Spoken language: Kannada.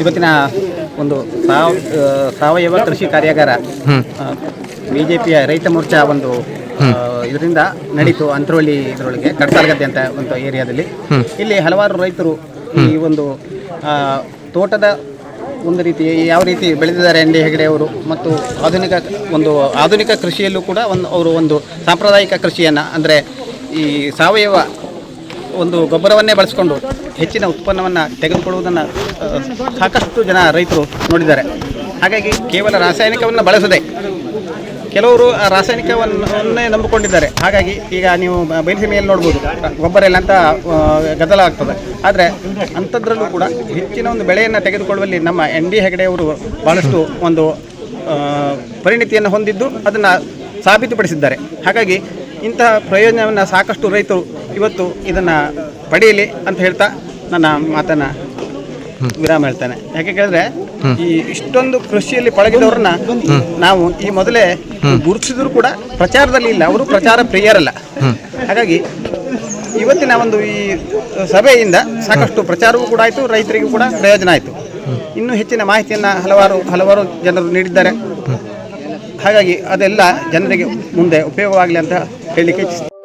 ಇವತ್ತಿನ ಒಂದು ಸಾವಯವ ಕೃಷಿ ಕಾರ್ಯಾಗಾರ ಬಿಜೆಪಿಯ ರೈತ ಮೋರ್ಚಾ ಒಂದು ಇದರಿಂದ ನಡೀತು. ಅಂತರವಳ್ಳಿ ಇದರೊಳಗೆ ಕಡಸಾಲಗದ್ದೆ ಅಂತ ಒಂದು ಏರಿಯಾದಲ್ಲಿ ಇಲ್ಲಿ ಹಲವಾರು ರೈತರು ಈ ಒಂದು ತೋಟದ ಒಂದು ರೀತಿ ಯಾವ ರೀತಿ ಬೆಳೆದಿದ್ದಾರೆ ಎನ್ ಡಿ ಹೆಗಡೆ ಅವರು ಮತ್ತು ಆಧುನಿಕ ಕೃಷಿಯಲ್ಲೂ ಕೂಡ ಅವರು ಒಂದು ಸಾಂಪ್ರದಾಯಿಕ ಕೃಷಿಯನ್ನು ಅಂದರೆ ಈ ಸಾವಯವ ಒಂದು ಗೊಬ್ಬರವನ್ನೇ ಬಳಸಿಕೊಂಡು ಹೆಚ್ಚಿನ ಉತ್ಪನ್ನವನ್ನು ತೆಗೆದುಕೊಳ್ಳುವುದನ್ನು ಸಾಕಷ್ಟು ಜನ ರೈತರು ನೋಡಿದ್ದಾರೆ. ಹಾಗಾಗಿ ಕೇವಲ ರಾಸಾಯನಿಕವನ್ನು ಬಳಸದೆ ಕೆಲವರು ರಾಸಾಯನಿಕವನ್ನೇ ನಂಬಿಕೊಂಡಿದ್ದಾರೆ. ಹಾಗಾಗಿ ಈಗ ನೀವು ಬಯಲುಸೀಮೆಯಲ್ಲಿ ನೋಡ್ಬೋದು, ಗೊಬ್ಬರ ಇಲ್ಲ ಅಂತ ಗದ್ದಲ ಆಗ್ತದೆ. ಆದರೆ ಅಂಥದ್ರಲ್ಲೂ ಕೂಡ ಹೆಚ್ಚಿನ ಒಂದು ಬೆಳೆಯನ್ನು ತೆಗೆದುಕೊಳ್ಳುವಲ್ಲಿ ನಮ್ಮ ಎನ್ ಡಿ ಹೆಗಡೆಯವರು ಭಾಳಷ್ಟು ಒಂದು ಪರಿಣಿತಿಯನ್ನು ಹೊಂದಿದ್ದು ಅದನ್ನು ಸಾಬೀತುಪಡಿಸಿದ್ದಾರೆ. ಹಾಗಾಗಿ ಇಂತಹ ಪ್ರಯೋಜನವನ್ನು ಸಾಕಷ್ಟು ರೈತರು ಇವತ್ತು ಇದನ್ನು ಪಡೆಯಲಿ ಅಂತ ಹೇಳ್ತಾ ನನ್ನ ಮಾತನ್ನು ವಿರಾಮ ಹೇಳ್ತಾನೆ. ಯಾಕೆ ಕೇಳಿದ್ರೆ ಈ ಇಷ್ಟೊಂದು ಕೃಷಿಯಲ್ಲಿ ಪಳಗಿದವ್ರನ್ನ ನಾವು ಈ ಮೊದಲೇ ಗುರುತಿಸಿದ್ರು ಕೂಡ ಪ್ರಚಾರದಲ್ಲಿ ಇಲ್ಲ, ಅವರು ಪ್ರಚಾರ ಪ್ರಿಯರಲ್ಲ. ಹಾಗಾಗಿ ಇವತ್ತಿನ ಒಂದು ಈ ಸಭೆಯಿಂದ ಸಾಕಷ್ಟು ಪ್ರಚಾರವೂ ಕೂಡ ಆಯಿತು, ರೈತರಿಗೂ ಕೂಡ ಪ್ರಯೋಜನ ಆಯಿತು. ಇನ್ನೂ ಹೆಚ್ಚಿನ ಮಾಹಿತಿಯನ್ನು ಹಲವಾರು ಜನರು ನೀಡಿದ್ದಾರೆ. ಹಾಗಾಗಿ ಅದೆಲ್ಲ ಜನರಿಗೆ ಮುಂದೆ ಉಪಯೋಗವಾಗಲಿ ಅಂತ ಹೇಳಲಿಕ್ಕೆ ಇಚ್ಛಿಸ್ತೀನಿ.